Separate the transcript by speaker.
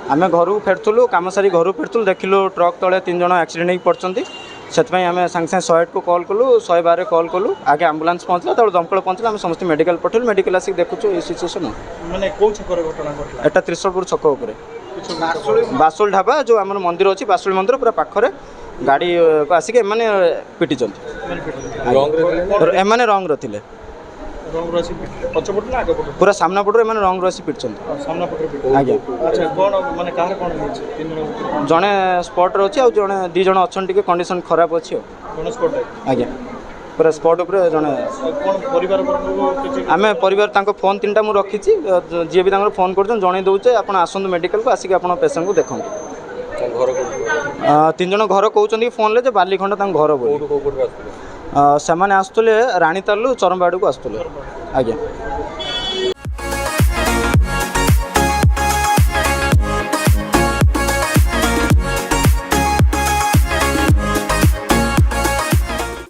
Speaker 1: आम घर फेरुलु कम सारी घर फेरुलु देखिलु ट्रक तले 3 जन एक्सीडेंट हो पड़ते से आम सागे सागे 108 को कॉल कलु 112 कॉल कलु आगे आम्बुलांस पहुँचला तब दमकल पहुँचला आम समस्त मेडिकल पठेलु मेडिकल आसिक देखुचु ये सिचुएसन
Speaker 2: माने को छकर घटना घटला
Speaker 1: एटा त्रिशूलपुर छक उपरे बासुल ढाबा जो आम मंदिर अच्छी बासुल मंदिर पूरा पाखरे गाड़ी को आसिक एमाने पिटी एमाने रंग रे
Speaker 2: रंग राशि पछपट ना आगे पट
Speaker 1: पूरा सामना पटो एमाने रंग रसी पिटछन
Speaker 2: सामना पट
Speaker 1: आज्ञा
Speaker 2: अच्छा कोन माने कार कोन होछि 3 जन
Speaker 1: जड़े स्पॉट रे अच्छी आ जड़े 2 जन अच्छा टे कंडीशन खराब अच्छी
Speaker 2: कोन स्पॉट
Speaker 1: आज्ञा पूरा स्पॉट उपर जड़े
Speaker 2: कोन परिवार पर
Speaker 1: आम परिवार फोन 3टा मुझे रखी जी भी फोन कर जन दौचे आप आसतु मेडिकल को आसिक आप पेसेंट को देखो 3 जन घर कहते फोन ले बालीखंड घर बोली से आसुले राणीतालू चरमबाड़ को आसुले आज्ञा